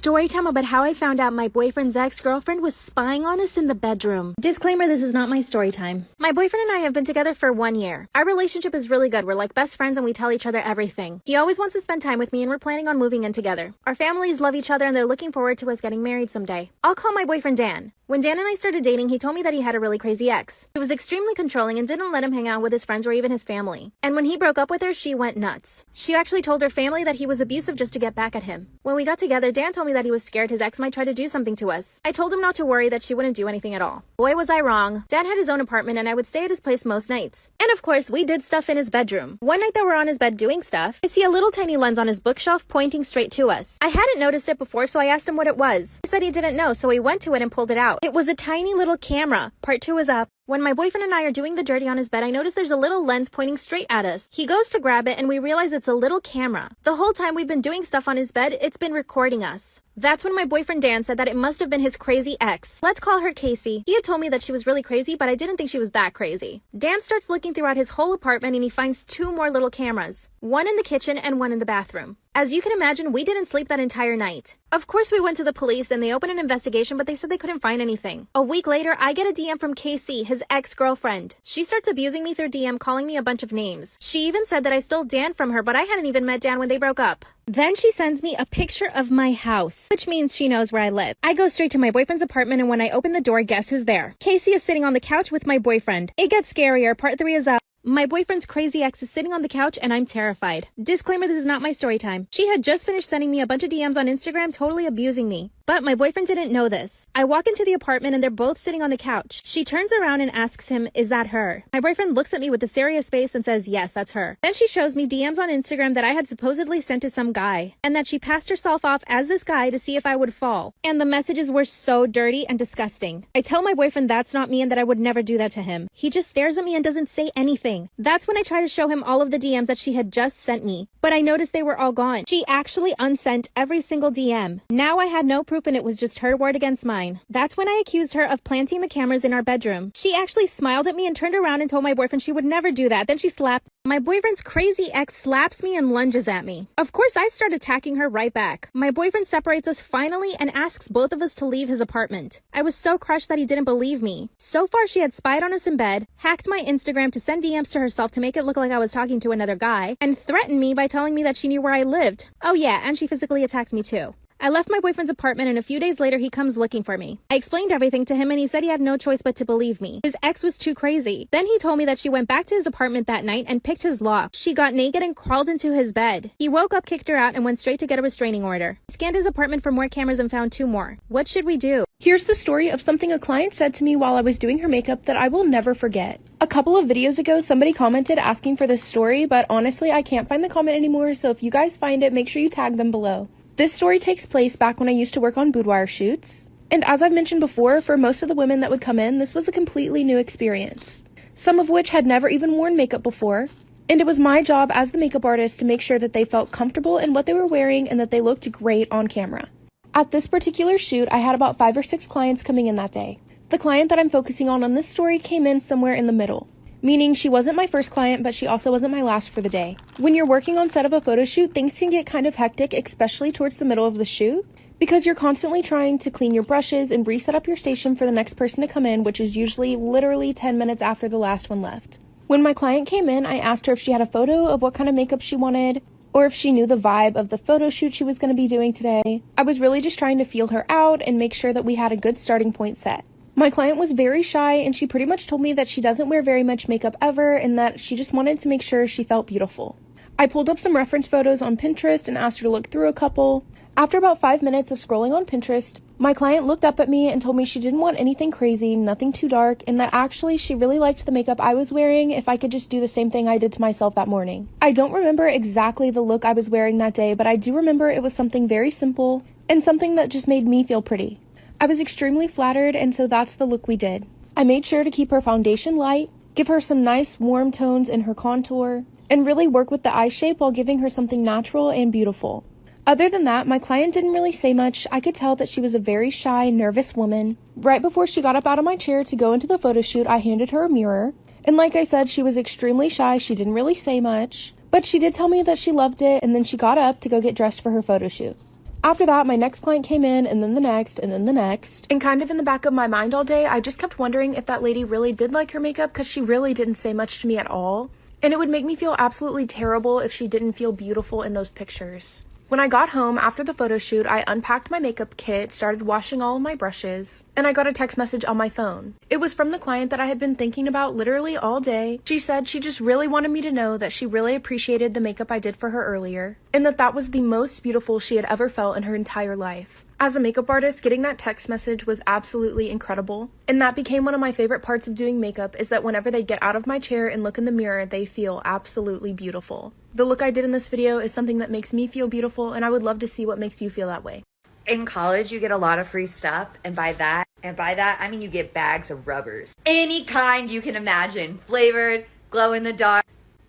story time about how I found out my boyfriend's ex-girlfriend was spying on us in the bedroom. Disclaimer, this is not my story time. My boyfriend and I have been together for 1 year. Our relationship is really good. We're like best friends and we tell each other everything. He always wants to spend time with me and we're planning on moving in together. Our families love each other and they're looking forward to us getting married someday. I'll call my boyfriend Dan. When Dan and I started dating, he told me that he had a really crazy ex. He was extremely controlling and didn't let him hang out with his friends or even his family. And when he broke up with her, she went nuts. She actually told her family that he was abusive just to get back at him. When we got together, Dan told me that he was scared his ex might try to do something to us. I told him not to worry, that she wouldn't do anything at all. Boy, was I wrong. Dan had his own apartment and I would stay at his place most nights. And of course, we did stuff in his bedroom. One night that we're on his bed doing stuff, I see a little tiny lens on his bookshelf pointing straight to us. I hadn't noticed it before, so I asked him what it was. He said he didn't know, so he went to it and pulled it out. It was a tiny little camera. Part 2 is up. When my boyfriend and I are doing the dirty on his bed, I notice there's a little lens pointing straight at us. He goes to grab it and we realize it's a little camera. The whole time we've been doing stuff on his bed, it's been recording us. That's when my boyfriend Dan said that it must have been his crazy ex. Let's call her Casey. He had told me that she was really crazy, but I didn't think she was that crazy. Dan starts looking throughout his whole apartment and he finds 2 more little cameras. One in the kitchen and one in the bathroom. As you can imagine, we didn't sleep that entire night. Of course, we went to the police and they opened an investigation, but they said they couldn't find anything. A week later, I get a DM from Casey, his ex-girlfriend. She starts abusing me through DM, calling me a bunch of names. She even said that I stole Dan from her, but I hadn't even met Dan when they broke up. Then she sends me a picture of my house, which means she knows where I live. I go straight to my boyfriend's apartment and when I open the door, guess who's there? Casey is sitting on the couch with my boyfriend. It gets scarier. Part 3 is up. My boyfriend's crazy ex is sitting on the couch and I'm terrified. Disclaimer, this is not my story time. She had just finished sending me a bunch of DMs on Instagram totally abusing me. But my boyfriend didn't know this. I walk into the apartment and they're both sitting on the couch. She turns around and asks him, is that her? My boyfriend looks at me with a serious face and says, yes, that's her. Then she shows me DMs on Instagram that I had supposedly sent to some guy and that she passed herself off as this guy to see if I would fall. And the messages were so dirty and disgusting. I tell my boyfriend that's not me and that I would never do that to him. He just stares at me and doesn't say anything. That's when I try to show him all of the DMs that she had just sent me. But I noticed they were all gone. She actually unsent every single DM. Now I had no proof and it was just her word against mine. That's when I accused her of planting the cameras in our bedroom. She actually smiled at me and turned around and told my boyfriend she would never do that. Then she slapped. My boyfriend's crazy ex slaps me and lunges at me. Of course, I start attacking her right back. My boyfriend separates us finally and asks both of us to leave his apartment. I was so crushed that he didn't believe me. So far, she had spied on us in bed, hacked my Instagram to send DMs to herself to make it look like I was talking to another guy, and threatened me by telling me that she knew where I lived. Oh yeah, and she physically attacked me too. I left my boyfriend's apartment and a few days later he comes looking for me. I explained everything to him and he said he had no choice but to believe me. His ex was too crazy. Then he told me that she went back to his apartment that night and picked his lock. She got naked and crawled into his bed. He woke up, kicked her out, and went straight to get a restraining order. He scanned his apartment for more cameras and found 2 more. What should we do? Here's the story of something a client said to me while I was doing her makeup that I will never forget. A couple of videos ago, somebody commented asking for this story, but honestly, I can't find the comment anymore, so if you guys find it, make sure you tag them below. This story takes place back when I used to work on boudoir shoots. And as I've mentioned before, for most of the women that would come in, this was a completely new experience. Some of which had never even worn makeup before. And it was my job as the makeup artist to make sure that they felt comfortable in what they were wearing and that they looked great on camera. At this particular shoot, I had about 5 or 6 clients coming in that day. The client that I'm focusing on this story came in somewhere in the middle. Meaning she wasn't my first client, but she also wasn't my last for the day. When you're working on set of a photo shoot, things can get kind of hectic, especially towards the middle of the shoot, because you're constantly trying to clean your brushes and reset up your station for the next person to come in, which is usually literally 10 minutes after the last one left. When my client came in, I asked her if she had a photo of what kind of makeup she wanted, or if she knew the vibe of the photo shoot she was going to be doing today. I was really just trying to feel her out and make sure that we had a good starting point set. My client was very shy and she pretty much told me that she doesn't wear very much makeup ever and that she just wanted to make sure she felt beautiful. I pulled up some reference photos on Pinterest and asked her to look through a couple. After about 5 minutes of scrolling on Pinterest, my client looked up at me and told me she didn't want anything crazy, nothing too dark, and that actually she really liked the makeup I was wearing if I could just do the same thing I did to myself that morning. I don't remember exactly the look I was wearing that day, but I do remember it was something very simple and something that just made me feel pretty. I was extremely flattered, and so that's the look we did. I made sure to keep her foundation light, give her some nice warm tones in her contour, and really work with the eye shape while giving her something natural and beautiful. Other than that, my client didn't really say much. I could tell that she was a very shy, nervous woman. Right before she got up out of my chair to go into the photo shoot, I handed her a mirror. And like I said, she was extremely shy. She didn't really say much. But she did tell me that she loved it, and then she got up to go get dressed for her photo shoot. After that, my next client came in, and then the next, and then the next. And kind of in the back of my mind all day, I just kept wondering if that lady really did like her makeup, because she really didn't say much to me at all. And it would make me feel absolutely terrible if she didn't feel beautiful in those pictures. When I got home after the photo shoot, I unpacked my makeup kit, started washing all of my brushes, and I got a text message on my phone. It was from the client that I had been thinking about literally all day. She said she just really wanted me to know that she really appreciated the makeup I did for her earlier, and that was the most beautiful she had ever felt in her entire life. As a makeup artist, getting that text message was absolutely incredible, and that became one of my favorite parts of doing makeup, is that whenever they get out of my chair and look in the mirror, they feel absolutely beautiful. The look I did in this video is something that makes me feel beautiful, and I would love to see what makes you feel that way. In college, you get a lot of free stuff, and by that, I mean you get bags of rubbers. Any kind you can imagine, flavored, glow in the dark,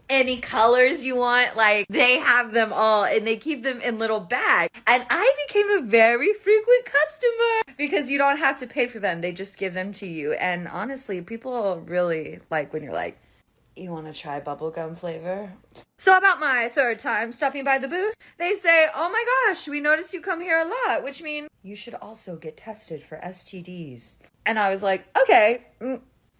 any colors you want, like they have them all and they keep them in little bags. And I became a very frequent customer because you don't have to pay for them. They just give them to you. And honestly, people really like when you're like, you want to try bubblegum flavor? So about my third time stopping by the booth, they say, oh my gosh, we noticed you come here a lot, which means you should also get tested for STDs. And I was like, okay,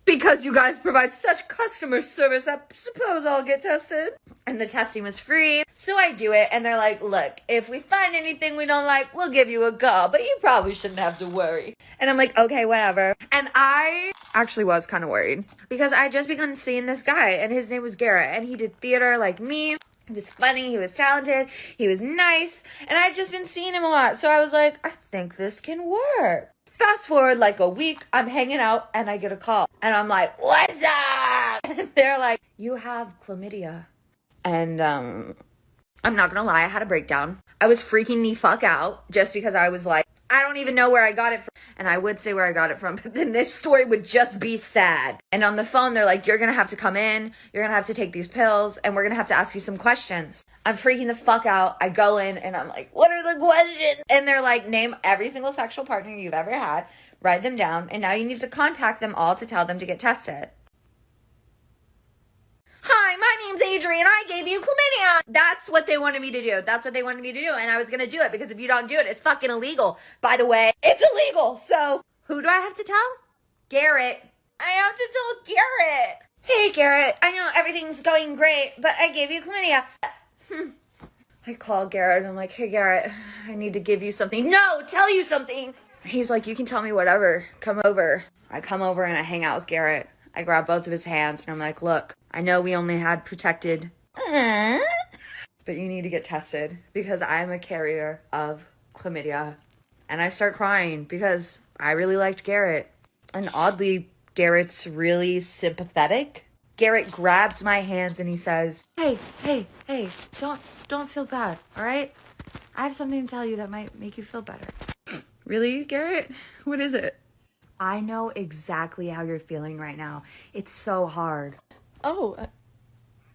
because you guys provide such customer service, I suppose I'll get tested. And the testing was free. So I do it and they're like, look, if we find anything we don't like, we'll give you a go, but you probably shouldn't have to worry. And I'm like, okay, whatever. And I actually was kind of worried because I just begun seeing this guy and his name was Garrett and he did theater like me. He was funny, he was talented, he was nice, and I'd just been seeing him a lot. So I was like, I think this can work. Fast forward like a week, I'm hanging out and I get a call. And I'm like, what's up? And they're like, you have chlamydia. And I'm not gonna lie, I had a breakdown. I was freaking the fuck out just because I was like, I don't even know where I got it from. And I would say where I got it from, but then this story would just be sad. And on the phone, they're like, you're gonna have to come in, you're gonna have to take these pills, and we're gonna have to ask you some questions. I'm freaking the fuck out. I go in and I'm like, what are the questions? And they're like, name every single sexual partner you've ever had, write them down, and now you need to contact them all to tell them to get tested. Hi, my name's Adrian. I gave you chlamydia. That's what they wanted me to do. That's what they wanted me to do. And I was going to do it because if you don't do it, it's fucking illegal. By the way, it's illegal. So who do I have to tell? Garrett. I have to tell Garrett. Hey, Garrett. I know everything's going great, but I gave you chlamydia. I call Garrett. I'm like, hey, Garrett, I need to give you something. No, tell you something. He's like, you can tell me whatever. Come over. I come over and I hang out with Garrett. I grab both of his hands and I'm like, look, I know we only had protected, but you need to get tested because I'm a carrier of chlamydia. And I start crying because I really liked Garrett. And oddly, Garrett's really sympathetic. Garrett grabs my hands and he says, hey, don't feel bad, all right? I have something to tell you that might make you feel better. Really, Garrett? What is it? I know exactly how you're feeling right now. It's so hard. Oh,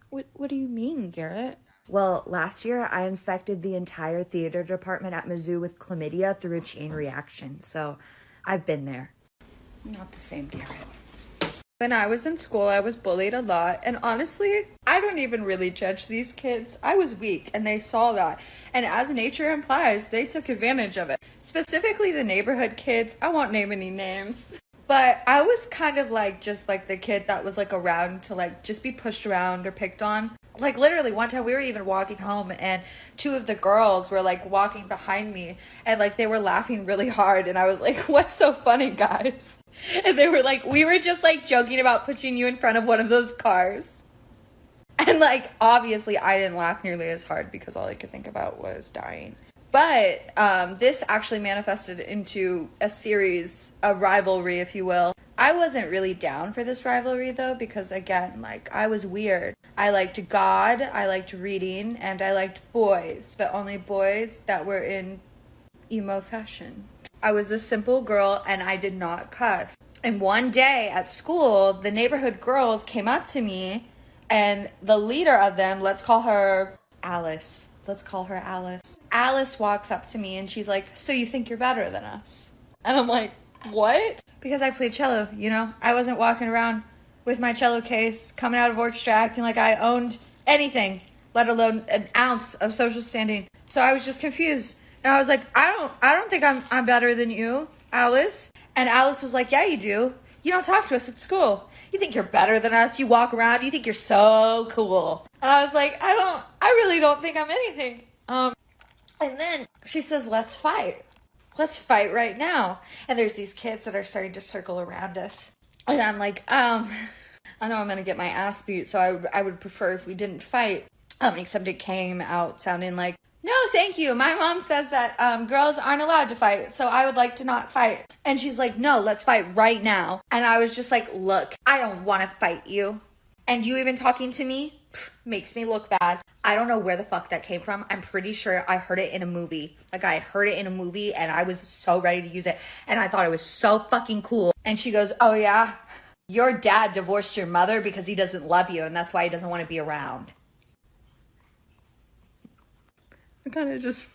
what do you mean, Garrett? Well, last year I infected the entire theater department at Mizzou with chlamydia through a chain reaction. So I've been there. Not the same, Garrett. When I was in school, I was bullied a lot. And honestly, I don't even really judge these kids. I was weak and they saw that. And as nature implies, they took advantage of it. Specifically the neighborhood kids. I won't name any names. But I was kind of like just like the kid that was like around to like just be pushed around or picked on. Like literally one time we were even walking home and two of the girls were like walking behind me and like they were laughing really hard. And I was like, what's so funny, guys? And they were like, we were just like joking about pushing you in front of one of those cars. And like, obviously I didn't laugh nearly as hard because all I could think about was dying. But this actually manifested into a series, a rivalry, if you will. I wasn't really down for this rivalry though, because again, like I was weird. I liked God, I liked reading, and I liked boys, but only boys that were in emo fashion. I was a simple girl and I did not cuss. And one day at school, the neighborhood girls came up to me and the leader of them, let's call her Alice. Alice walks up to me and she's like, so you think you're better than us? And I'm like, what? Because I played cello, you know? I wasn't walking around with my cello case, coming out of orchestra acting like I owned anything, let alone an ounce of social standing. So I was just confused. And I was like, I don't think I'm better than you, Alice. And Alice was like, yeah, you do. You don't talk to us at school. You think you're better than us. You walk around. You think you're so cool. And I was like, I really don't think I'm anything. And then she says, let's fight. Let's fight right now. And there's these kids that are starting to circle around us. And I'm like, I know I'm going to get my ass beat, so I would prefer if we didn't fight. Except it came out sounding like, no, thank you. My mom says that girls aren't allowed to fight, so I would like to not fight. And she's like, no, let's fight right now. And I was just like, look, I don't want to fight you. And you even talking to me makes me look bad. I don't know where the fuck that came from. I'm pretty sure I heard it in a movie. Like, I heard it in a movie and I was so ready to use it. And I thought it was so fucking cool. And she goes, oh yeah? Your dad divorced your mother because he doesn't love you and that's why he doesn't want to be around. I kind of just...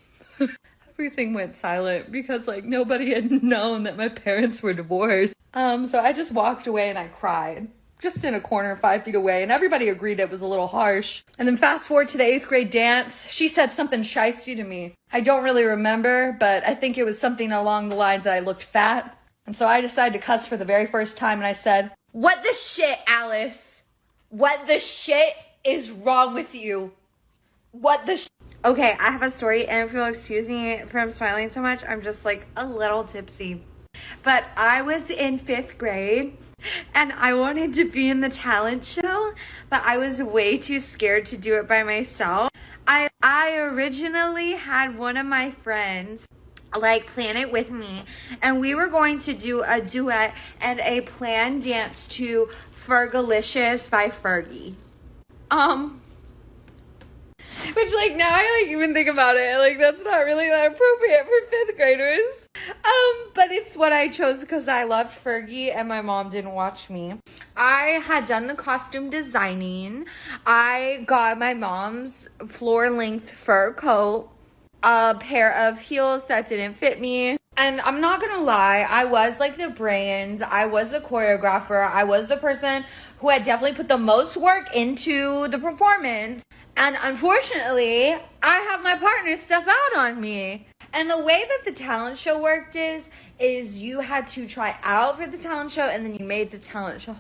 everything went silent because, like, nobody had known that my parents were divorced. So I just walked away and I cried. Just in a corner 5 feet away, and everybody agreed it was a little harsh. And then fast forward to the 8th grade dance, she said something shysty to me. I don't really remember, but I think it was something along the lines that I looked fat. And so I decided to cuss for the very first time, and I said, what the shit, Alice? What the shit is wrong with you? What the shit? Okay, I have a story, and if you'll excuse me from smiling so much, I'm just like a little tipsy. But I was in 5th grade, and I wanted to be in the talent show, but I was way too scared to do it by myself. I originally had one of my friends like plan it with me, and we were going to do a duet and a planned dance to Fergalicious by Fergie. Which, like, now I, like, even think about it, like, that's not really that appropriate for 5th graders. But it's what I chose because I loved Fergie and my mom didn't watch me. I had done the costume designing. I got my mom's floor-length fur coat, a pair of heels that didn't fit me. And I'm not gonna lie, I was, like, the brains. I was the choreographer. I was the person who had definitely put the most work into the performance. And unfortunately, I have my partner step out on me. And the way that the talent show worked is you had to try out for the talent show and then you made the talent show.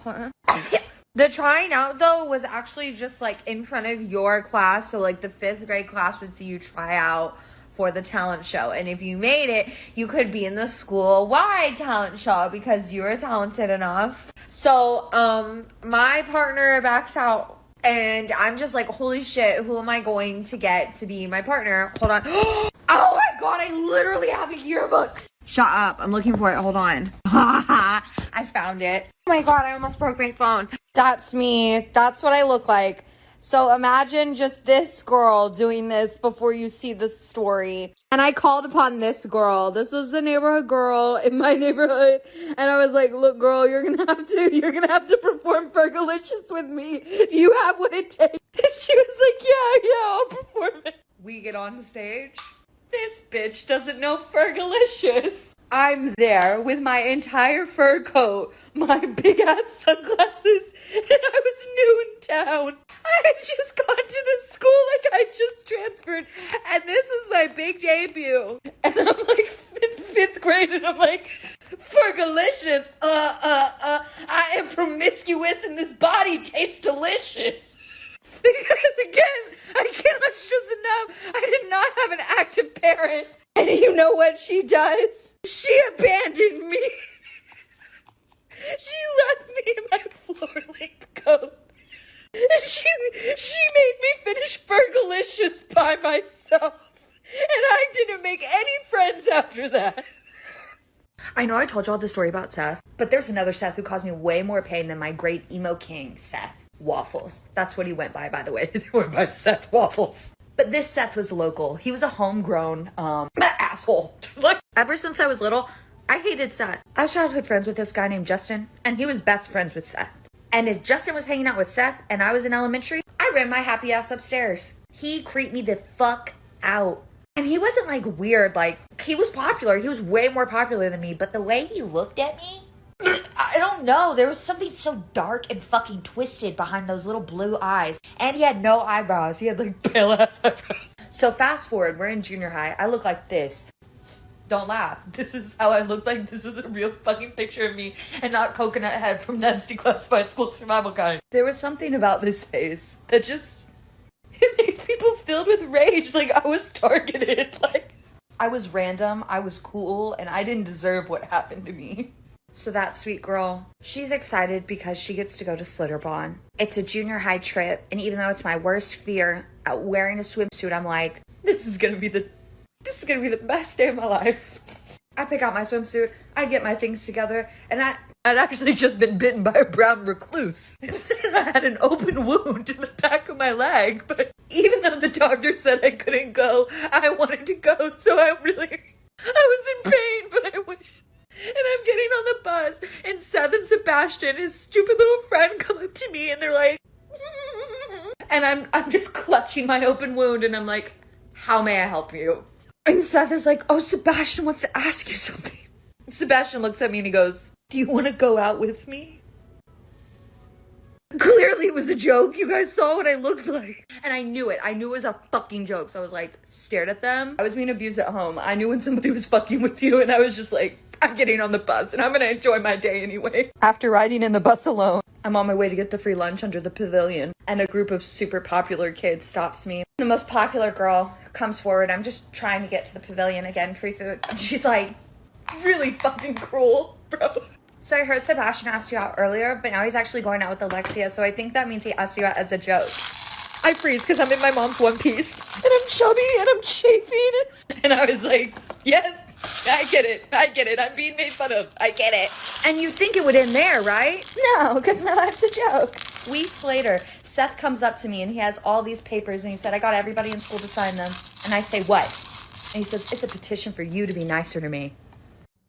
The trying out, though, was actually just, like, in front of your class. So, like, the 5th grade class would see you try out for the talent show. And if you made it, you could be in the school-wide talent show because you were talented enough. So, my partner backs out. And I'm just like, holy shit, who am I going to get to be my partner? Hold on. Oh my god, I literally have a yearbook. Shut up. I'm looking for it. Hold on. I found it. Oh my god, I almost broke my phone. That's me. That's what I look like. So imagine just this girl doing this before you see the story. And I called upon this girl. This was the neighborhood girl in my neighborhood. And I was like, look, girl, you're gonna have to perform Fergalicious with me. Do you have what it takes? And she was like, yeah, I'll perform it. We get on stage. This bitch doesn't know Fergalicious. I'm there with my entire fur coat, my big ass sunglasses, and I was new in town. I had just gone to the school like I just transferred, and this was my big debut. And I'm like in 5th grade, and I'm like, Fergalicious, I am promiscuous and this body tastes delicious. Because again, I cannot stress enough, I did not have an active parent. And you know what she does? She abandoned me. She left me in my floor-length coat. And she made me finish Fergalicious by myself. And I didn't make any friends after that. I know I told you all the story about Seth, but there's another Seth who caused me way more pain than my great emo king, Seth Waffles. That's what he went by the way. He went by Seth Waffles. But this Seth was local. He was a homegrown, asshole. Like, ever since I was little, I hated Seth. I was childhood friends with this guy named Justin, and he was best friends with Seth. And if Justin was hanging out with Seth and I was in elementary, I ran my happy ass upstairs. He creeped me the fuck out. And he wasn't like weird, like, he was popular. He was way more popular than me, but the way he looked at me, I don't know. There was something so dark and fucking twisted behind those little blue eyes. And he had no eyebrows. He had like pale ass eyebrows. So fast forward, we're in junior high. I look like this. Don't laugh. This is how I look like. This is a real fucking picture of me and not Coconut Head from Nasty Classified School Survival Guide. There was something about this face that just, it made people filled with rage. Like I was targeted. Like I was random, I was cool, and I didn't deserve what happened to me. So that sweet girl, she's excited because she gets to go to Slitterbond. It's a junior high trip, and even though it's my worst fear at wearing a swimsuit, I'm like, this is gonna be the best day of my life. I pick out my swimsuit, I get my things together, and I'd actually just been bitten by a brown recluse. I had an open wound in the back of my leg, but even though the doctor said I couldn't go, I wanted to go, so I was in pain, but I went. And I'm getting on the bus, and Seth and Sebastian, his stupid little friend, come up to me, and they're like, and I'm just clutching my open wound, and I'm like, how may I help you? And Seth is like, oh, Sebastian wants to ask you something. Sebastian looks at me and he goes, do you want to go out with me? Clearly it was a joke. You guys saw what I looked like. And I knew it. I knew it was a fucking joke. So I was like, stared at them. I was being abused at home. I knew when somebody was fucking with you, and I was just like, I'm getting on the bus and I'm gonna enjoy my day anyway. After riding in the bus alone, I'm on my way to get the free lunch under the pavilion, and a group of super popular kids stops me. The most popular girl comes forward. I'm just trying to get to the pavilion again, free food. And she's like, really fucking cruel, bro. So I heard Sebastian asked you out earlier, but now he's actually going out with Alexia, so I think that means he asked you out as a joke. I freeze because I'm in my mom's one piece, and I'm chubby, and I'm chafing. And I was like, yeah, I get it. I'm being made fun of. I get it. And you think it would end there, right? No, because my life's a joke. Weeks later, Seth comes up to me and he has all these papers and he said, I got everybody in school to sign them. And I say, what? And he says, it's a petition for you to be nicer to me.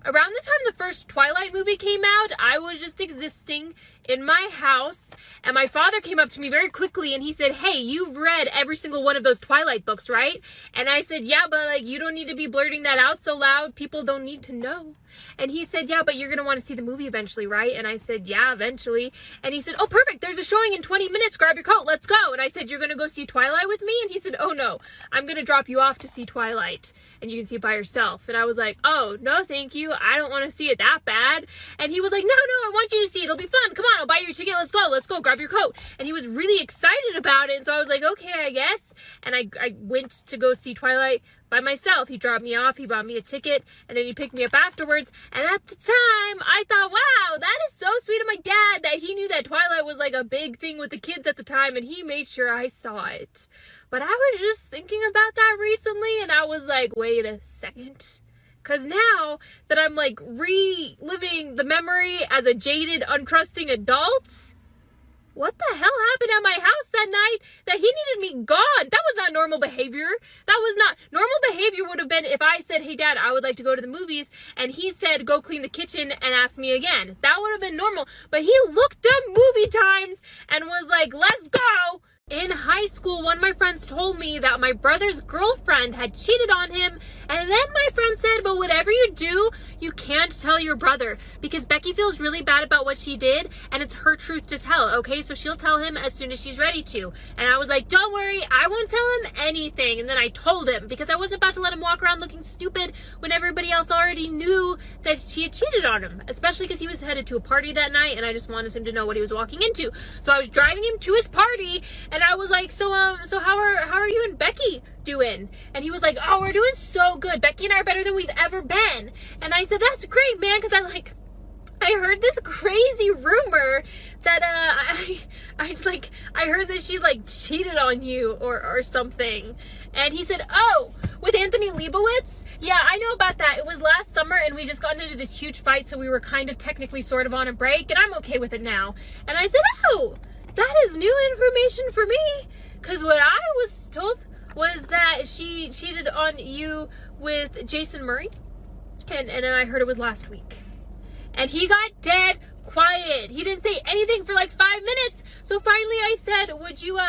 Around the time the first Twilight movie came out, I was just existing in my house, and my father came up to me very quickly and he said, hey, you've read every single one of those Twilight books, right? And I said, yeah, but like, you don't need to be blurting that out so loud. People don't need to know. And he said, yeah, but you're going to want to see the movie eventually, right? And I said, yeah, eventually. And he said, oh, perfect. There's a showing in 20 minutes. Grab your coat. Let's go. And I said, you're going to go see Twilight with me? And he said, oh, no, I'm going to drop you off to see Twilight and you can see it by yourself. And I was like, oh, no, thank you. I don't want to see it that bad. And he was like, no, I want you to see it. It'll be fun. Come on, I'll buy you your ticket. Let's go. Grab your coat. And he was really excited about it. And so I was like, okay, I guess. And I went to go see Twilight by myself. He dropped me off, he bought me a ticket, and then he picked me up afterwards. And at the time, I thought, wow, that is so sweet of my dad that he knew that Twilight was like a big thing with the kids at the time, and he made sure I saw it. But I was just thinking about that recently, and I was like, wait a second. Because now that I'm like reliving the memory as a jaded, untrusting adult, what the hell happened at my house that night that he needed me gone? That was not normal behavior. That was not normal behavior. Would have been if I said, hey dad, I would like to go to the movies, and he said, go clean the kitchen and ask me again. That would have been normal. But he looked up movie times and was like, let's go. In high school, one of my friends told me that my brother's girlfriend had cheated on him, and then my friend said, but whatever you do, you can't tell your brother, because Becky feels really bad about what she did, and it's her truth to tell, okay? So she'll tell him as soon as she's ready to. And I was like, don't worry, I won't tell him anything. And then I told him, because I wasn't about to let him walk around looking stupid when everybody else already knew that she had cheated on him, especially because he was headed to a party that night, and I just wanted him to know what he was walking into. So I was driving him to his party, and I was like, so how are you and Becky doing? And he was like, oh, we're doing so good. Becky and I are better than we've ever been. And I said, that's great, man, because I heard this crazy rumor that I heard that she like cheated on you or something. And he said, oh, with Anthony Leibovitz? Yeah, I know about that. It was last summer and we just got into this huge fight, so we were kind of technically sort of on a break, and I'm okay with it now. And I said, oh, that is new information for me, because what I was told was that she cheated on you with Jason Murray, and then I heard it was last week. And he got dead quiet. He didn't say anything for like 5 minutes. So finally I said, would you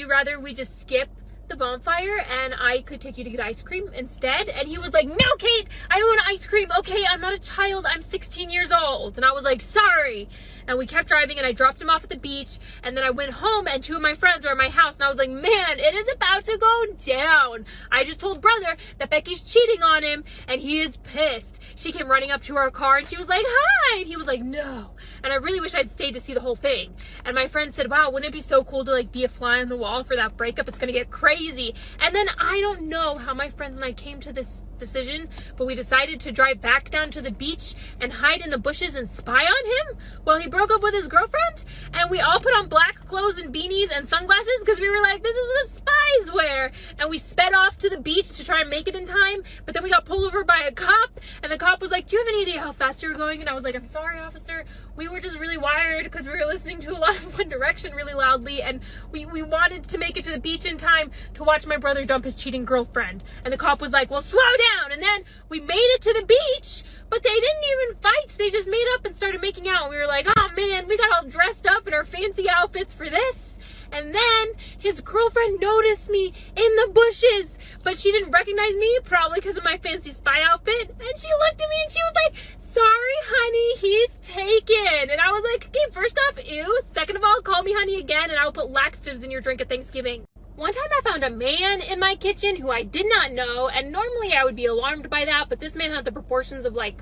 rather we just skip the bonfire and I could take you to get ice cream instead. And he was like, no, Kate, I don't want ice cream. Okay, I'm not a child. I'm 16 years old. And I was like, sorry. And we kept driving and I dropped him off at the beach. And then I went home and two of my friends were at my house. And I was like, man, it is about to go down. I just told brother that Becky's cheating on him and he is pissed. She came running up to our car and she was like, hi. And he was like, no. And I really wish I'd stayed to see the whole thing. And my friend said, wow, wouldn't it be so cool to like be a fly on the wall for that breakup? It's going to get crazy. And then I don't know how my friends and I came to this decision, but we decided to drive back down to the beach and hide in the bushes and spy on him while he broke up with his girlfriend. And we all put on black clothes and beanies and sunglasses because we were like, this is what spies wear. And we sped off to the beach to try and make it in time. But then we got pulled over by a cop and the cop was like, do you have any idea how fast you were going? And I was like, I'm sorry, officer. We were just really wired because we were listening to a lot of One Direction really loudly. And we wanted to make it to the beach in time to watch my brother dump his cheating girlfriend. And the cop was like, well, slow down. And then we made it to the beach, but they didn't even fight. They just made up and started making out. And we were like, oh man, we got all dressed up in our fancy outfits for this. And then his girlfriend noticed me in the bushes, but she didn't recognize me, probably because of my fancy spy outfit. And she looked at me and she was like, sorry, honey, he's taken. And I was like, okay, first off, ew. Second of all, call me honey again and I will put laxatives in your drink at Thanksgiving. One time I found a man in my kitchen who I did not know, and normally I would be alarmed by that, but this man had the proportions of like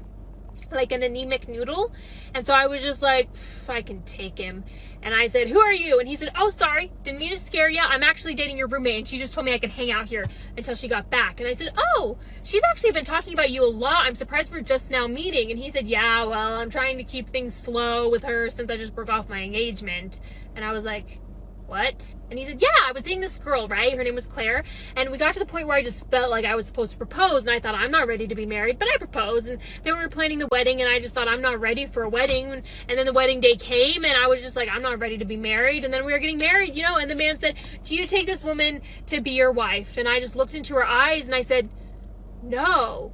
an anemic noodle. And so I was just like, I can take him. And I said, who are you? And he said, oh, sorry, didn't mean to scare you. I'm actually dating your roommate and she just told me I could hang out here until she got back. And I said, oh, she's actually been talking about you a lot. I'm surprised we're just now meeting. And he said, yeah, well, I'm trying to keep things slow with her since I just broke off my engagement. And I was like, what? And he said, yeah, I was dating this girl, right? Her name was Claire. And we got to the point where I just felt like I was supposed to propose. And I thought, I'm not ready to be married, but I proposed. And then we were planning the wedding. And I just thought, I'm not ready for a wedding. And then the wedding day came. And I was just like, I'm not ready to be married. And then we were getting married, you know. And the man said, do you take this woman to be your wife? And I just looked into her eyes and I said, no.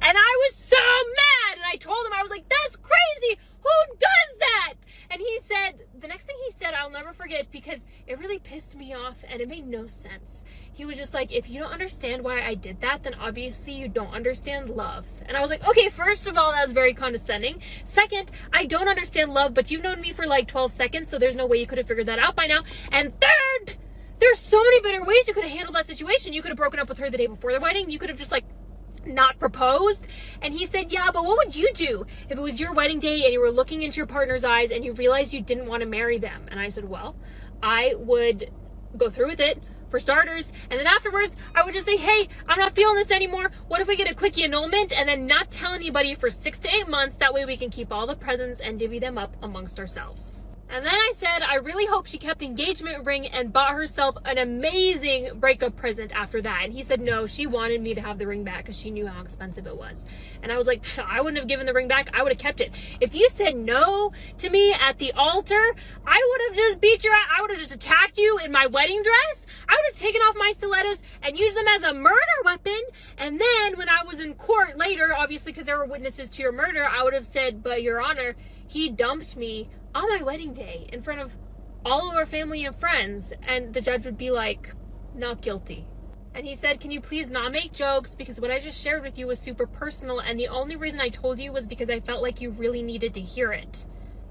And I was so mad. And I told him, I was like, that's crazy. Who does that? And he said, the next thing he said, I'll never forget because it really pissed me off and it made no sense. He was just like, if you don't understand why I did that, then obviously you don't understand love. And I was like, okay, first of all, that was very condescending. Second, I don't understand love, but you've known me for like 12 seconds, so there's no way you could have figured that out by now. And third, there's so many better ways you could have handled that situation. You could have broken up with her the day before the wedding. You could have just like not proposed. And he said, yeah, but what would you do if it was your wedding day and you were looking into your partner's eyes and you realized you didn't want to marry them? And I said, well, I would go through with it for starters, and then afterwards I would just say, hey, I'm not feeling this anymore. What if we get a quickie annulment and then not tell anybody for 6 to 8 months? That way we can keep all the presents and divvy them up amongst ourselves. And then I said, I really hope she kept the engagement ring and bought herself an amazing breakup present after that. And he said, no, she wanted me to have the ring back because she knew how expensive it was. And I was like, I wouldn't have given the ring back. I would have kept it. If you said no to me at the altar, I would have just beat your ass. I would have just attacked you in my wedding dress. I would have taken off my stilettos and used them as a murder weapon. And then when I was in court later, obviously because there were witnesses to your murder, I would have said, but Your Honor, he dumped me on my wedding day in front of all of our family and friends. And the judge would be like, not guilty. And he said, can you please not make jokes, because what I just shared with you was super personal, and the only reason I told you was because I felt like you really needed to hear it.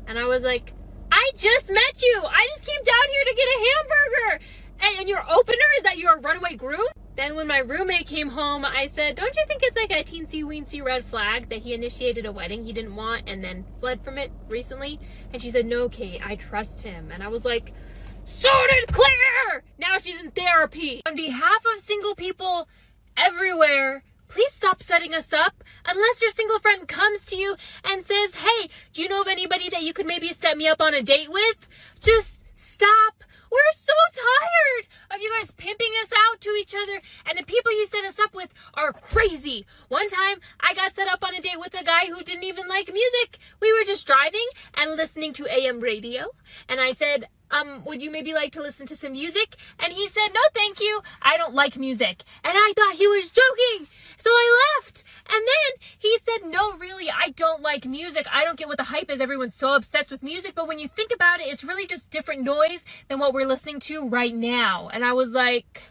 And I was like, I just met you. I just came down here to get a hamburger. And your opener is that you're a runaway groom? Then when my roommate came home, I said, don't you think it's like a teensy-weensy red flag that he initiated a wedding he didn't want and then fled from it recently? And she said, no, Kate, I trust him. And I was like, so did Claire! Now she's in therapy. On behalf of single people everywhere, please stop setting us up unless your single friend comes to you and says, hey, do you know of anybody that you could maybe set me up on a date with? Just stop. We're so tired of you guys pimping us out to each other, and the people you set us up with are crazy. One time, I got set up on a date with a guy who didn't even like music. We were just driving and listening to AM radio, and I said, would you maybe like to listen to some music? And he said, no, thank you. I don't like music. And I thought he was joking. So I left. And then he said, no, really, I don't like music. I don't get what the hype is. Everyone's so obsessed with music. But when you think about it, it's really just different noise than what we're listening to right now. And I was like,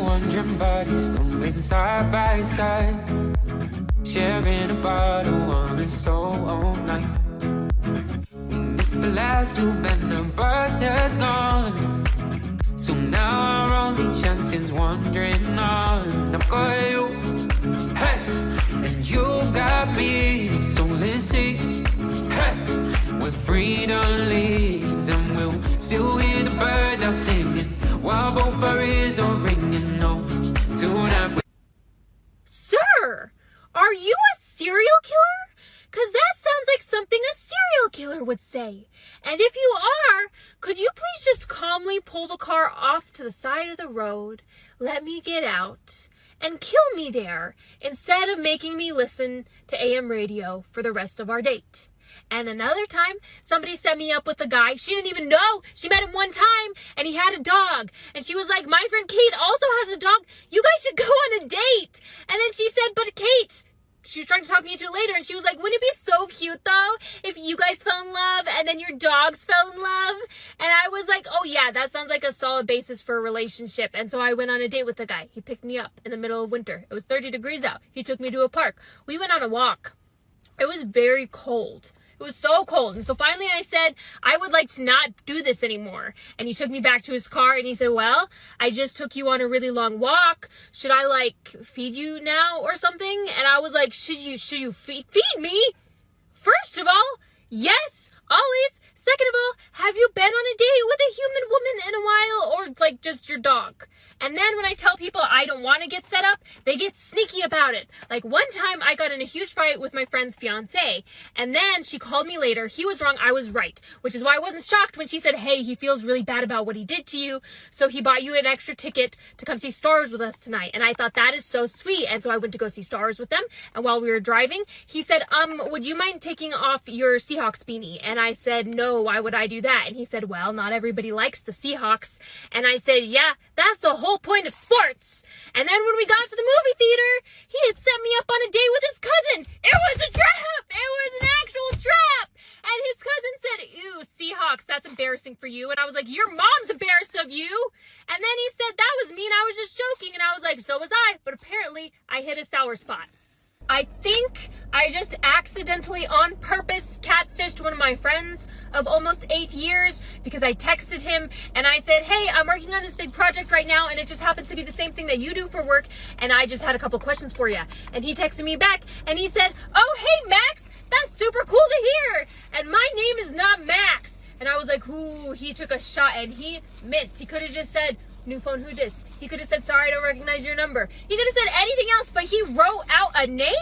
wandering bodies stumbling side by side, sharing a bottle on and so all night. We missed the last loop and the bus has gone, so now our only chance is wandering on. I've got you, hey, and you got me, so let's see, hey, where freedom leads, and we'll still hear the birds out singing while both our ears are ringing. No, tonight. Sir, are you a serial killer? Because that sounds like something a serial killer would say. And if you are, could you please just calmly pull the car off to the side of the road, let me get out, and kill me there, instead of making me listen to AM radio for the rest of our date? And another time, somebody set me up with a guy. She didn't even know. She met him one time, and he had a dog. And she was like, my friend Kate also has a dog. You guys should go on a date. And then she said, but Kate, she was trying to talk me into it later, and she was like, wouldn't it be so cute, though, if you guys fell in love, and then your dogs fell in love? And I was like, oh, yeah, that sounds like a solid basis for a relationship. And so I went on a date with the guy. He picked me up in the middle of winter. It was 30 degrees out. He took me to a park. We went on a walk. It was very cold. It was so cold. And so finally I said, I would like to not do this anymore. And he took me back to his car and he said, well, I just took you on a really long walk. Should I like feed you now or something? And I was like, should you feed me? First of all, yes, always. Second of all, have you been on a date with a human woman in a while, or like just your dog? And then when I tell people I don't want to get set up, they get sneaky about it. Like one time I got in a huge fight with my friend's fiance, and then she called me later. He was wrong, I was right, which is why I wasn't shocked when she said, hey, he feels really bad about what he did to you, so he bought you an extra ticket to come see stars with us tonight. And I thought that is so sweet. And so I went to go see stars with them. And while we were driving, he said, would you mind taking off your Seahawks beanie? And I said, no, why would I do that? And he said, well, not everybody likes the Seahawks. And I said, yeah, that's the whole point of sports. And then when we got to the movie theater, he had set me up on a date with his cousin. It was a trap! It was an actual trap! And his cousin said, ew, Seahawks, that's embarrassing for you. And I was like, your mom's embarrassed of you. And then he said, that was me and I was just joking. And I was like, so was I. But apparently I hit a sour spot. I think I just accidentally on purpose catfished one of my friends of almost 8 years because I texted him and I said, hey, I'm working on this big project right now and it just happens to be the same thing that you do for work and I just had a couple questions for you. And he texted me back and he said, oh, hey, Max, that's super cool to hear. And my name is not Max. And I was like, ooh, he took a shot and he missed. He could have just said, new phone, who dis? He could have said, sorry, I don't recognize your number. He could have said anything else, but he wrote out a name?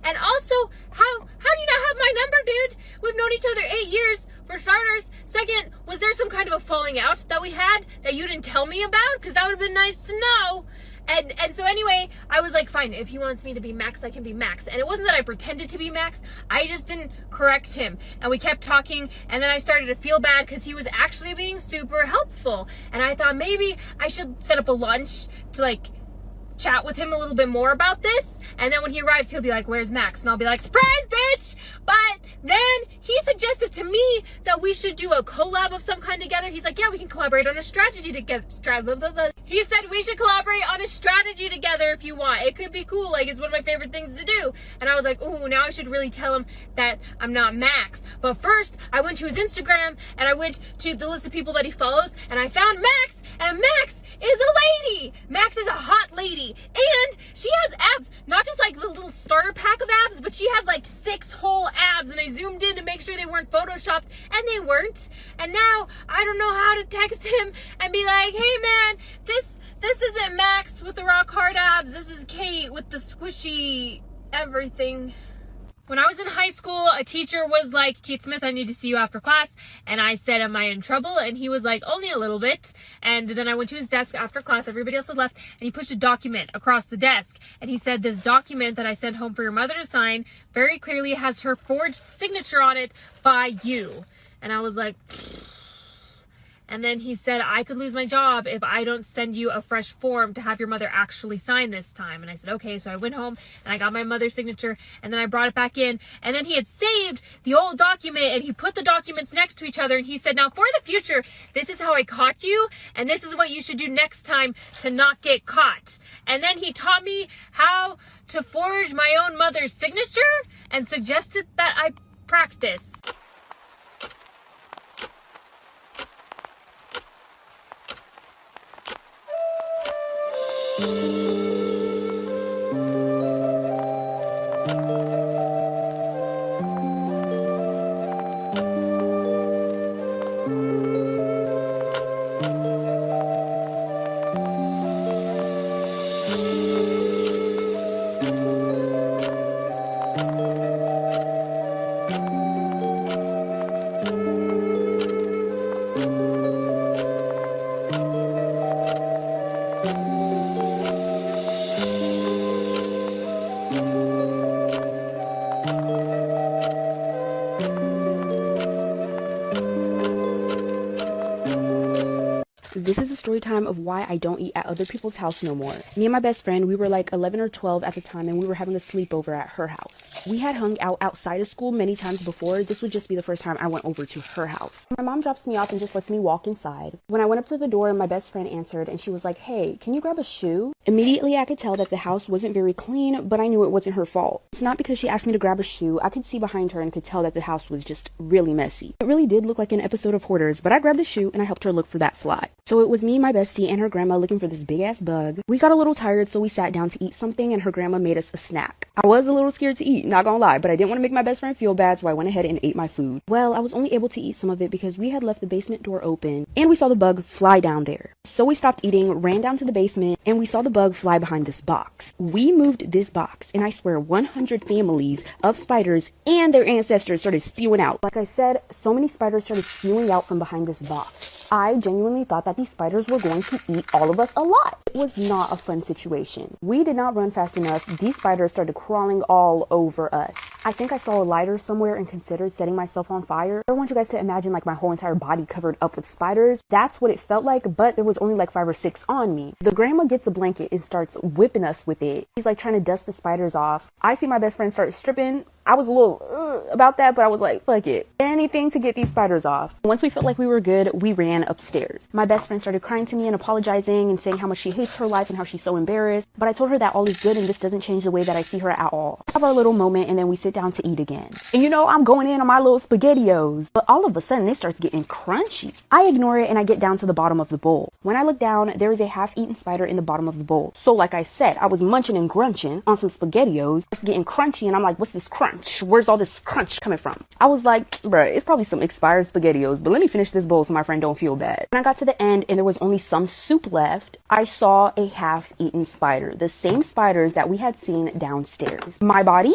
And also, how do you not have my number, dude? We've known each other 8 years, for starters. Second, was there some kind of a falling out that we had that you didn't tell me about? Because that would have been nice to know. And so anyway, I was like, fine, if he wants me to be Max, I can be Max. And it wasn't that I pretended to be Max. I just didn't correct him. And we kept talking. And then I started to feel bad because he was actually being super helpful. And I thought maybe I should set up a lunch to like chat with him a little bit more about this. And then when he arrives, he'll be like, where's Max? And I'll be like, surprise, bitch! But then he suggested to me that we should do a collab of some kind together. He's like, yeah, we can collaborate on a strategy together. He said we should collaborate on a strategy together if you want. It could be cool. Like, it's one of my favorite things to do. And I was like, ooh, now I should really tell him that I'm not Max. But first, I went to his Instagram and I went to the list of people that he follows and I found Max, and Max is a lady. Max is a hot lady. And she has abs, not just like the little starter pack of abs, but she has like 6 whole abs. And I zoomed in to make sure they weren't photoshopped, and they weren't. And now I don't know how to text him and be like, hey man, this isn't Max with the rock hard abs. This is Kate with the squishy everything. When I was in high school, a teacher was like, Kate Smith, I need to see you after class. And I said, am I in trouble? And he was like, only a little bit. And then I went to his desk after class. Everybody else had left. And he pushed a document across the desk. And he said, this document that I sent home for your mother to sign very clearly has her forged signature on it by you. And I was like... And then he said, I could lose my job if I don't send you a fresh form to have your mother actually sign this time. And I said, okay. So I went home and I got my mother's signature and then I brought it back in. And then he had saved the old document and he put the documents next to each other. And he said, now for the future, this is how I caught you. And this is what you should do next time to not get caught. And then he taught me how to forge my own mother's signature and suggested that I practice. This is a story time of why I don't eat at other people's house no more. Me and my best friend, we were like 11 or 12 at the time, and we were having a sleepover at her house. We had hung out outside of school many times before. This would just be the first time I went over to her house. My mom drops me off and just lets me walk inside. When I went up to the door, my best friend answered and she was like, hey, can you grab a shoe? Immediately I could tell that the house wasn't very clean, but I knew it wasn't her fault. It's not because she asked me to grab a shoe. I could see behind her and could tell that the house was just really messy. It really did look like an episode of Hoarders, but I grabbed a shoe and I helped her look for that fly. So it was me, my bestie, and her grandma looking for this big ass bug. We got a little tired, so we sat down to eat something and her grandma made us a snack. I was a little scared to eat, not gonna lie, but I didn't want to make my best friend feel bad, so I went ahead and ate my food. Well, I was only able to eat some of it because we had left the basement door open and we saw the bug fly down there. So we stopped eating, ran down to the basement, and we saw the bug fly behind this box. We moved this box, and I swear 100 families of spiders and their ancestors started spewing out. Like I said, so many spiders started spewing out from behind this box. I genuinely thought that these spiders were going to eat all of us alive. It was not a fun situation. We did not run fast enough. These spiders started crawling all over us. I think I saw a lighter somewhere and considered setting myself on fire. I want you guys to imagine like my whole entire body covered up with spiders. That's what it felt like, but there was only like 5 or 6 on me. The grandma gets a blanket and starts whipping us with it. She's like trying to dust the spiders off. I see my best friend start stripping. I was a little about that, but I was like, fuck it. Anything to get these spiders off. Once we felt like we were good, we ran upstairs. My best friend started crying to me and apologizing and saying how much she hates her life and how she's so embarrassed. But I told her that all is good and this doesn't change the way that I see her at all. We have our little moment and then we sit down to eat again. And you know, I'm going in on my little SpaghettiOs. But all of a sudden, it starts getting crunchy. I ignore it and I get down to the bottom of the bowl. When I look down, there is a half-eaten spider in the bottom of the bowl. So like I said, I was munching and grunching on some SpaghettiOs. It's getting crunchy and I'm like, what's this crunch? Where's all this crunch coming from? I was like, bruh, it's probably some expired SpaghettiOs, but let me finish this bowl so my friend don't feel bad. When I got to the end and there was only some soup left, I saw a half-eaten spider. The same spiders that we had seen downstairs. My body?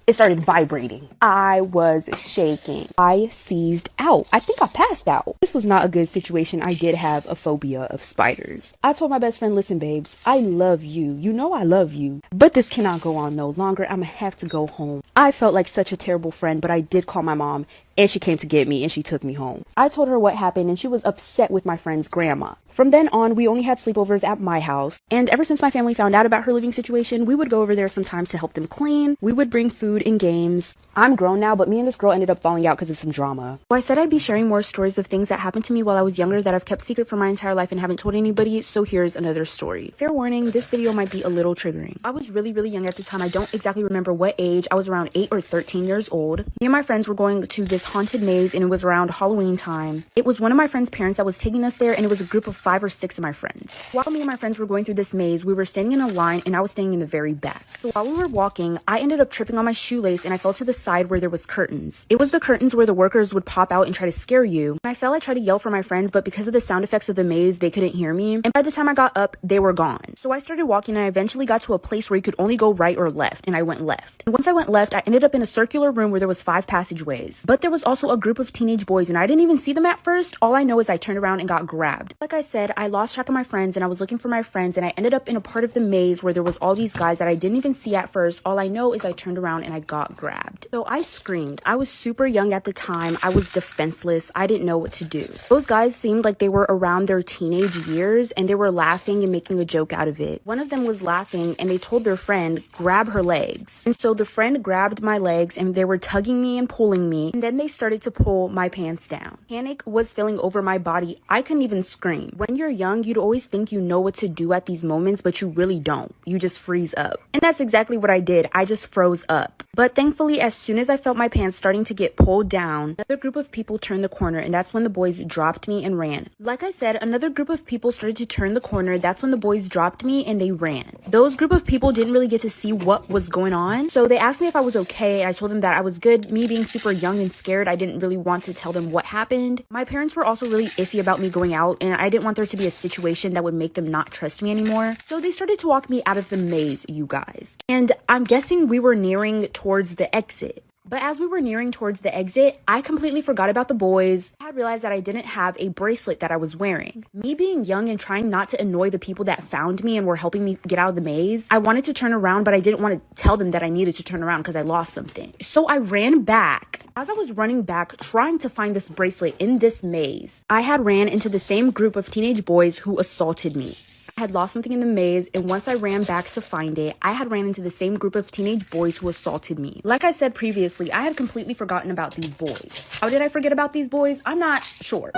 It started vibrating. I was shaking. I seized out. I think I passed out. This was not a good situation. I did have a phobia of spiders. I told my best friend, listen, babes, I love you. You know I love you. But this cannot go on no longer. I'm gonna have to go home. I felt like such a terrible friend, but I did call my mom and she came to get me and she took me home. I told her what happened and she was upset with my friend's grandma. From then on, we only had sleepovers at my house. And ever since my family found out about her living situation, we would go over there sometimes to help them clean. We would bring food and games. I'm grown now, but me and this girl ended up falling out because of some drama. So I said I'd be sharing more stories of things that happened to me while I was younger that I've kept secret for my entire life and haven't told anybody, so here's another story. Fair warning, this video might be a little triggering. I was really young at the time. I don't exactly remember what age. I was around 8 or 13 years old. Me and my friends were going to this haunted maze, and it was around Halloween time. It was one of my friend's parents that was taking us there, and it was a group of 5 or 6 of my friends. While me and my friends were going through this maze, we were standing in a line, and I was standing in the very back. So while we were walking, I ended up tripping on my shoelace, and I fell to the side where there was curtains. It was the curtains where the workers would pop out and try to scare you. When I fell, I tried to yell for my friends, but because of the sound effects of the maze, they couldn't hear me. And by the time I got up, they were gone. So I started walking, and I eventually got to a place where you could only go right or left, and I went left. And once I went left, I ended up in a circular room where there was 5 passageways. But there was also a group of teenage boys, and I didn't even see them at first. All I know is I turned around and got grabbed. Like I said, I lost track of my friends, and I was looking for my friends, and I ended up in a part of the maze where there was all these guys that I didn't even see at first. All I know is I turned around and I got grabbed. So I screamed. I was super young at the time. I was defenseless. I didn't know what to do. Those guys seemed like they were around their teenage years, and they were laughing and making a joke out of it. One of them was laughing, and they told their friend, grab her legs. And so the friend grabbed my legs, and they were tugging me and pulling me, and then they started to pull my pants down. Panic was filling over my body. I couldn't even scream. When you're young, you'd always think you know what to do at these moments, but you really don't. You just freeze up. And that's exactly what I did. I just froze up. But thankfully, as soon as I felt my pants starting to get pulled down, another group of people turned the corner, and that's when the boys dropped me and ran. Like I said, another group of people started to turn the corner. That's when the boys dropped me and they ran. Those group of people didn't really get to see what was going on, so they asked me if I was okay. I told them that I was good. Me being super young and scared, I didn't really want to tell them what happened. My parents were also really iffy about me going out, and I didn't want there to be a situation that would make them not trust me anymore. So they started to walk me out of the maze, you guys. And I'm guessing we were nearing towards the exit. But as we were nearing towards the exit, I completely forgot about the boys. I realized that I didn't have a bracelet that I was wearing. Me being young and trying not to annoy the people that found me and were helping me get out of the maze, I wanted to turn around, but I didn't want to tell them that I needed to turn around because I lost something. So I ran back. As I was running back, trying to find this bracelet in this maze, I had ran into the same group of teenage boys who assaulted me. I had lost something in the maze, and once I ran back to find it, I had ran into the same group of teenage boys who assaulted me. Like I said previously, I had completely forgotten about these boys. How did I forget about these boys? I'm not sure.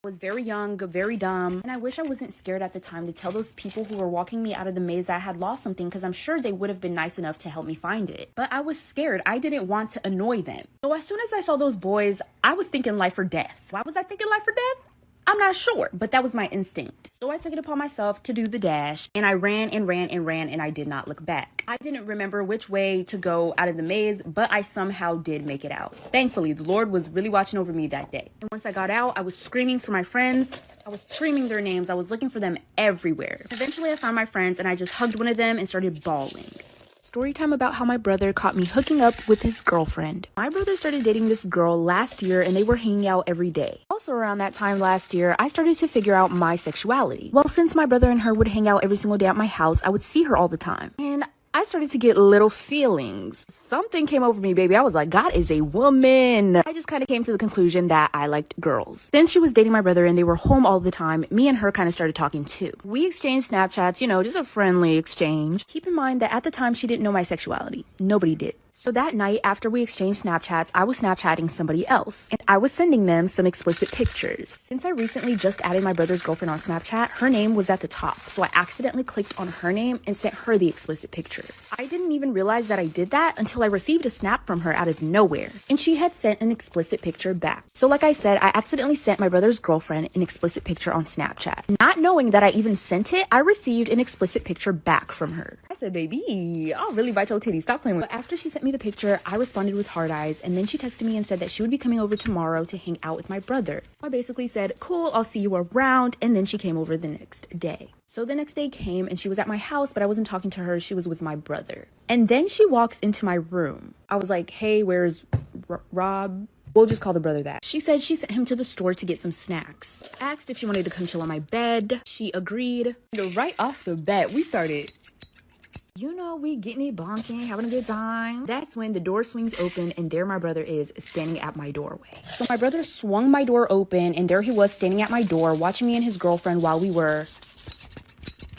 Was very young, very dumb, and I wish I wasn't scared at the time to tell those people who were walking me out of the maze that I had lost something, because I'm sure they would have been nice enough to help me find it. But I was scared. I didn't want to annoy them. So as soon as I saw those boys, I was thinking life or death. Why was I thinking life or death? I'm not sure, but that was my instinct. So I took it upon myself to do the dash, and I ran and ran and ran, and I did not look back. I didn't remember which way to go out of the maze, but I somehow did make it out. Thankfully, the Lord was really watching over me that day. And once I got out, I was screaming for my friends. I was screaming their names. I was looking for them everywhere. Eventually, I found my friends, and I just hugged one of them and started bawling. Story time about how my brother caught me hooking up with his girlfriend. My brother started dating this girl last year, and they were hanging out every day. Also around that time last year, I started to figure out my sexuality. Well, since my brother and her would hang out every single day at my house, I would see her all the time. And I started to get little feelings. Something came over me, baby. I was like, God is a woman. I just kind of came to the conclusion that I liked girls. Since she was dating my brother and they were home all the time, me and her kind of started talking too. We exchanged Snapchats, just a friendly exchange. Keep in mind that at the time she didn't know my sexuality. Nobody did. So that night, after we exchanged Snapchats, I was Snapchatting somebody else, and I was sending them some explicit pictures. Since I recently just added my brother's girlfriend on Snapchat, her name was at the top, so I accidentally clicked on her name and sent her the explicit picture. I didn't even realize that I did that until I received a snap from her out of nowhere, and she had sent an explicit picture back. So like I said, I accidentally sent my brother's girlfriend an explicit picture on Snapchat. Not knowing that I even sent it, I received an explicit picture back from her. I said, baby, I'll really bite your titties, stop playing with me. But after she sent me the picture, I responded with hard eyes, and then she texted me and said that she would be coming over tomorrow to hang out with my brother. I basically said, cool, I'll see you around, and then she came over the next day. So the next day came and she was at my house, but I wasn't talking to her. She was with my brother. And then she walks into my room. I was like, hey, where's Rob? We'll just call the brother that. She said she sent him to the store to get some snacks. Asked if she wanted to come chill on my bed. She agreed. Right off the bat, we started, we getting it bonking, having a good time. That's when the door swings open and there my brother is standing at my doorway. So my brother swung my door open and there he was standing at my door watching me and his girlfriend while we were...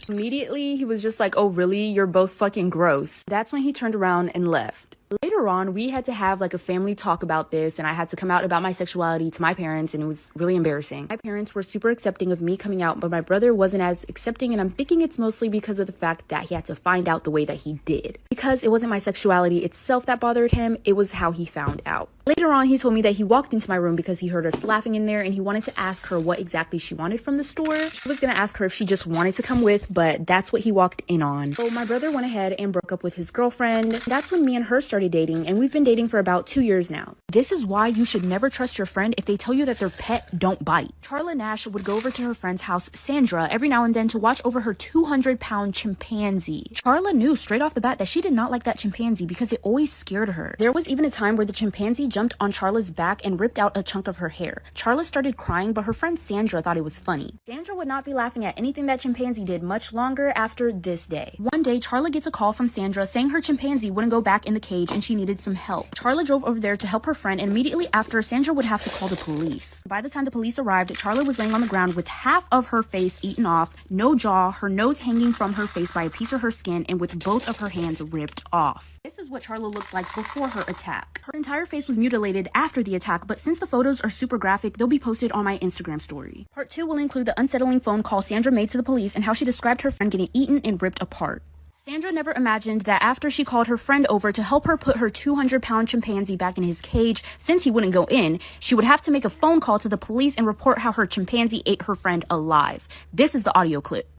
Immediately, he was just like, oh, really? You're both fucking gross. That's when he turned around and left. Later on, we had to have like a family talk about this, and I had to come out about my sexuality to my parents, and it was really embarrassing. My parents were super accepting of me coming out, but my brother wasn't as accepting, and I'm thinking it's mostly because of the fact that he had to find out the way that he did. Because it wasn't my sexuality itself that bothered him, it was how he found out. Later on, he told me that he walked into my room because he heard us laughing in there, and he wanted to ask her what exactly she wanted from the store. I was gonna ask her if she just wanted to come with, but that's what he walked in on. So my brother went ahead and broke up with his girlfriend. That's when me and her started dating, and we've been dating for about 2 years now. This is why you should never trust your friend if they tell you that their pet don't bite. Charla Nash would go over to her friend's house, Sandra, every now and then to watch over her 200-pound chimpanzee. Charla knew straight off the bat that she did not like that chimpanzee because it always scared her. There was even a time where the chimpanzee jumped on Charla's back and ripped out a chunk of her hair. Charla started crying, but her friend Sandra thought it was funny. Sandra would not be laughing at anything that chimpanzee did much longer after this day. One day, Charla gets a call from Sandra saying her chimpanzee wouldn't go back in the cage and she needed some help. Charla drove over there to help her friend, and immediately after, Sandra would have to call the police. By the time the police arrived, Charla was laying on the ground with half of her face eaten off, no jaw, her nose hanging from her face by a piece of her skin, and with both of her hands ripped off. This is what Charla looked like before her attack. Her entire face was mutilated after the attack, but since the photos are super graphic, they'll be posted on my Instagram story. Part 2 will include the unsettling phone call Sandra made to the police and how she described her friend getting eaten and ripped apart. Sandra never imagined that after she called her friend over to help her put her 200-pound chimpanzee back in his cage, since he wouldn't go in, she would have to make a phone call to the police and report how her chimpanzee ate her friend alive. This is the audio clip.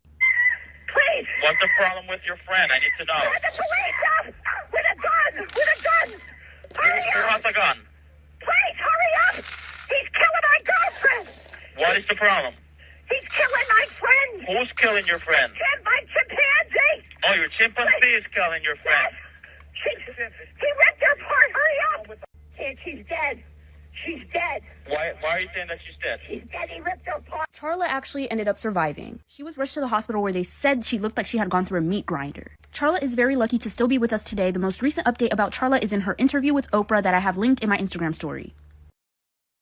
Please! What's the problem with your friend? I need to know. Get the police up! With a gun! With a gun! Hurry Who up! has a gun? Please, hurry up! He's killing my girlfriend! What is the problem? He's killing my friend! Who's killing your friend? My chimpanzee! Oh, your chimpanzee is killing your friend. He ripped her apart! Hurry up! And she's dead. She's dead. Why are you saying that she's dead? She's dead. He ripped her apart. Charla actually ended up surviving. She was rushed to the hospital where they said she looked like she had gone through a meat grinder. Charla is very lucky to still be with us today. The most recent update about Charla is in her interview with Oprah that I have linked in my Instagram story.